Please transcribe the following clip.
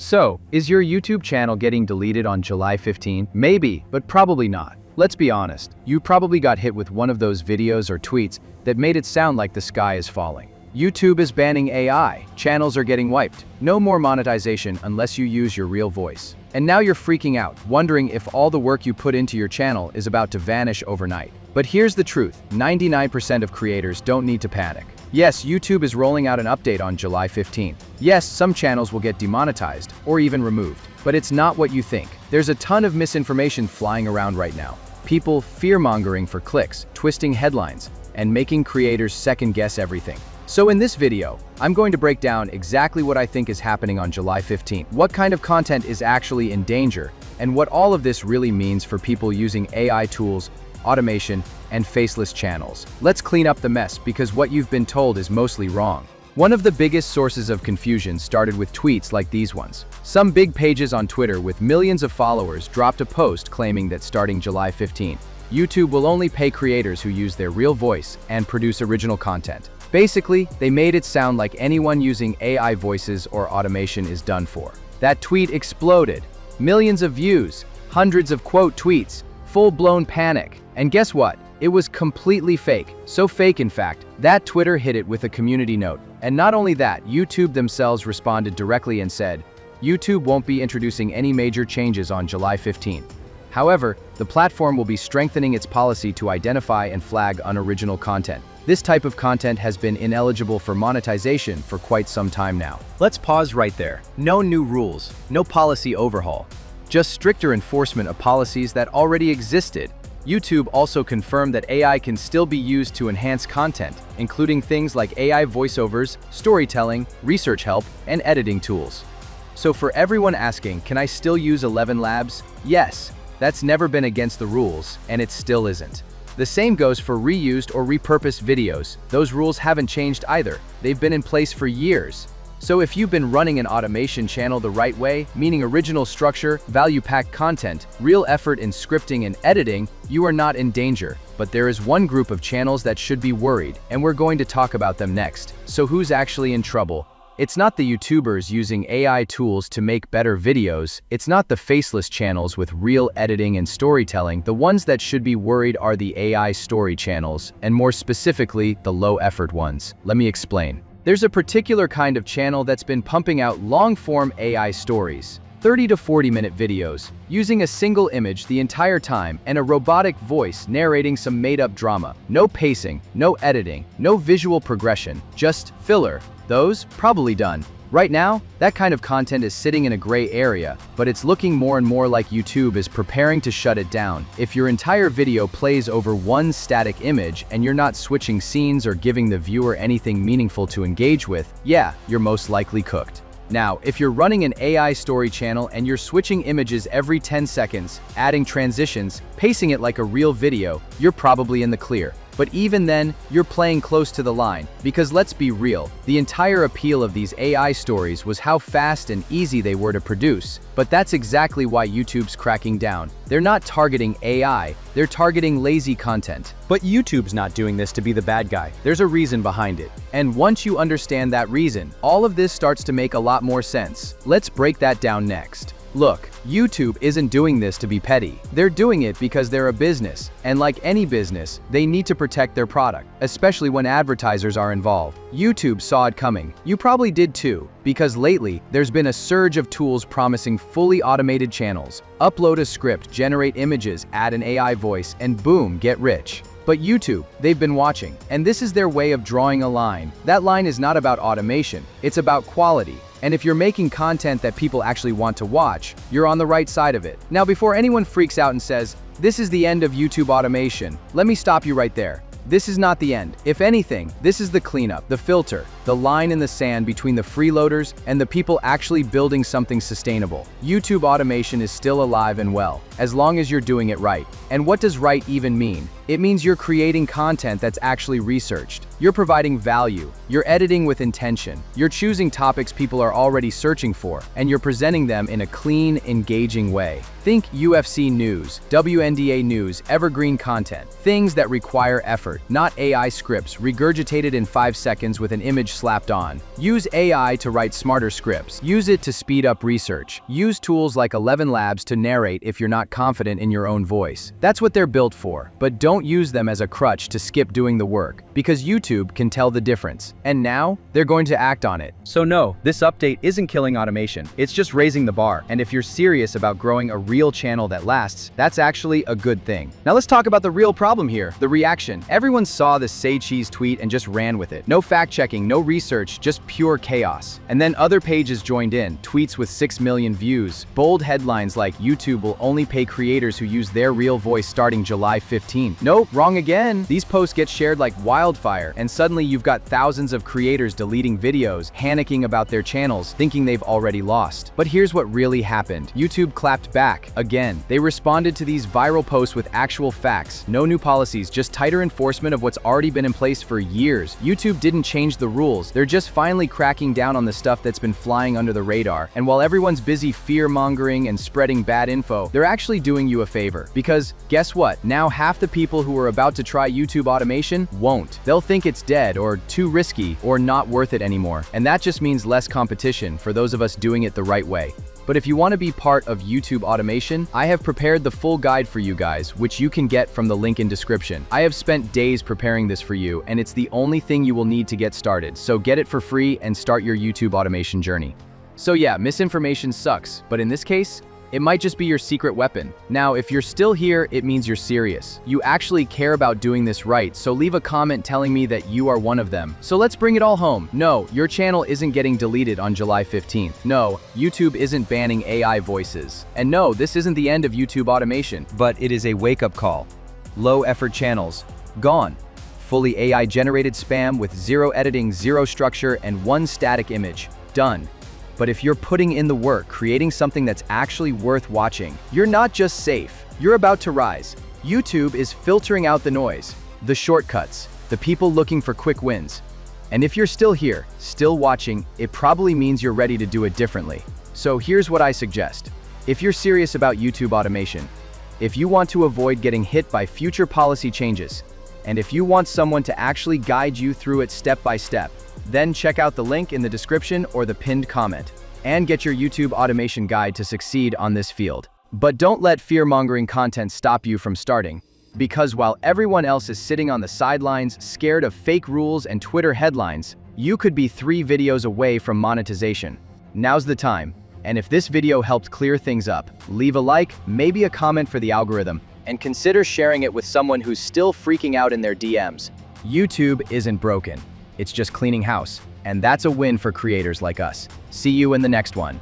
So, is your YouTube channel getting deleted on July 15? Maybe, but probably not. Let's be honest, you probably got hit with one of those videos or tweets that made it sound like the sky is falling. YouTube is banning AI, channels are getting wiped, no more monetization unless you use your real voice. And now you're freaking out, wondering if all the work you put into your channel is about to vanish overnight. But here's the truth, 99% of creators don't need to panic. Yes, YouTube is rolling out an update on July 15th. Yes, some channels will get demonetized, or even removed. But it's not what you think. There's a ton of misinformation flying around right now. People fear-mongering for clicks, twisting headlines, and making creators second-guess everything. So in this video, I'm going to break down exactly what I think is happening on July 15th, what kind of content is actually in danger, and what all of this really means for people using AI tools, automation, and faceless channels. Let's clean up the mess because what you've been told is mostly wrong. One of the biggest sources of confusion started with tweets like these ones. Some big pages on Twitter with millions of followers dropped a post claiming that starting July 15th, YouTube will only pay creators who use their real voice and produce original content. Basically, they made it sound like anyone using AI voices or automation is done for. That tweet exploded. Millions of views, hundreds of quote tweets, full-blown panic. And guess what? It was completely fake. So fake, in fact, that Twitter hit it with a community note. And not only that, YouTube themselves responded directly and said, YouTube won't be introducing any major changes on July 15th. However, the platform will be strengthening its policy to identify and flag unoriginal content. This type of content has been ineligible for monetization for quite some time now. Let's pause right there. No new rules, no policy overhaul, just stricter enforcement of policies that already existed. YouTube also confirmed that AI can still be used to enhance content, including things like AI voiceovers, storytelling, research help, and editing tools. So for everyone asking, can I still use 11 Labs? Yes, that's never been against the rules, and it still isn't. The same goes for reused or repurposed videos. Those rules haven't changed either. They've been in place for years. So if you've been running an automation channel the right way, meaning original structure, value-packed content, real effort in scripting and editing, you are not in danger. But there is one group of channels that should be worried, and we're going to talk about them next. So who's actually in trouble? It's not the YouTubers using AI tools to make better videos. It's not the faceless channels with real editing and storytelling. The ones that should be worried are the AI story channels, and more specifically, the low-effort ones. Let me explain. There's a particular kind of channel that's been pumping out long-form AI stories, 30 to 40-minute videos, using a single image the entire time and a robotic voice narrating some made-up drama. No pacing, no editing, no visual progression, just filler. Those probably done. Right now, that kind of content is sitting in a gray area, but it's looking more and more like YouTube is preparing to shut it down. If your entire video plays over one static image and you're not switching scenes or giving the viewer anything meaningful to engage with, yeah, you're most likely cooked. Now, if you're running an AI story channel and you're switching images every 10 seconds, adding transitions, pacing it like a real video, you're probably in the clear. But even then, you're playing close to the line, because let's be real, the entire appeal of these AI stories was how fast and easy they were to produce. But that's exactly why YouTube's cracking down. They're not targeting AI, they're targeting lazy content. But YouTube's not doing this to be the bad guy. There's a reason behind it. And once you understand that reason, all of this starts to make a lot more sense. Let's break that down next. Look, YouTube isn't doing this to be petty. They're doing it because they're a business, and like any business, they need to protect their product, especially when advertisers are involved. YouTube saw it coming. You probably did too, because lately, there's been a surge of tools promising fully automated channels. Upload a script, generate images, add an AI voice, and boom, get rich. But YouTube, they've been watching, and this is their way of drawing a line. That line is not about automation, it's about quality. And if you're making content that people actually want to watch, you're on the right side of it. Now, before anyone freaks out and says, this is the end of YouTube automation, let me stop you right there. This is not the end. If anything, this is the cleanup, the filter, the line in the sand between the freeloaders and the people actually building something sustainable. YouTube automation is still alive and well, as long as you're doing it right. And what does right even mean? It means you're creating content that's actually researched. You're providing value. You're editing with intention. You're choosing topics people are already searching for, and you're presenting them in a clean, engaging way. Think UFC news, WNBA news, evergreen content. Things that require effort, not AI scripts regurgitated in 5 seconds with an image slapped on. Use AI to write smarter scripts. Use it to speed up research. Use tools like 11 Labs to narrate if you're not confident in your own voice. That's what they're built for, but don't use them as a crutch to skip doing the work, because YouTube can tell the difference. And now, they're going to act on it. So no, this update isn't killing automation. It's just raising the bar. And if you're serious about growing a real channel that lasts, that's actually a good thing. Now let's talk about the real problem here, the reaction. Everyone saw the Say Cheese tweet and just ran with it. No fact-checking, no research, just pure chaos. And then other pages joined in, tweets with 6 million views, bold headlines like YouTube will only pay creators who use their real voice starting July 15. Nope, wrong again. These posts get shared like wildfire, and suddenly you've got thousands of creators deleting videos, panicking about their channels, thinking they've already lost. But here's what really happened. YouTube clapped back. Again, they responded to these viral posts with actual facts. No new policies, just tighter enforcement of what's already been in place for years. YouTube didn't change the rules. They're just finally cracking down on the stuff that's been flying under the radar. And while everyone's busy fear-mongering and spreading bad info, they're actually doing you a favor. Because guess what? Now half the people who are about to try YouTube automation won't. They'll think it's dead or too risky or not worth it anymore. And that just means less competition for those of us doing it the right way. But if you want to be part of YouTube automation, I have prepared the full guide for you guys, which you can get from the link in description. I have spent days preparing this for you, and it's the only thing you will need to get started. So get it for free and start your YouTube automation journey. So yeah, misinformation sucks, but in this case, it might just be your secret weapon. Now, if you're still here, it means you're serious. You actually care about doing this right, so leave a comment telling me that you are one of them. So let's bring it all home. No, your channel isn't getting deleted on July 15th. No, YouTube isn't banning AI voices. And no, this isn't the end of YouTube automation. But it is a wake-up call. Low-effort channels, gone. Fully AI-generated spam with zero editing, zero structure, and one static image, done. But if you're putting in the work, creating something that's actually worth watching, you're not just safe, you're about to rise. YouTube is filtering out the noise, the shortcuts, the people looking for quick wins. And if you're still here, still watching, it probably means you're ready to do it differently. So here's what I suggest. If you're serious about YouTube automation, if you want to avoid getting hit by future policy changes, and if you want someone to actually guide you through it step by step, then check out the link in the description or the pinned comment, and get your YouTube automation guide to succeed on this field. But don't let fear-mongering content stop you from starting, because while everyone else is sitting on the sidelines, scared of fake rules and Twitter headlines, you could be 3 videos away from monetization. Now's the time, and if this video helped clear things up, leave a like, maybe a comment for the algorithm, and consider sharing it with someone who's still freaking out in their DMs. YouTube isn't broken. It's just cleaning house, and that's a win for creators like us. See you in the next one.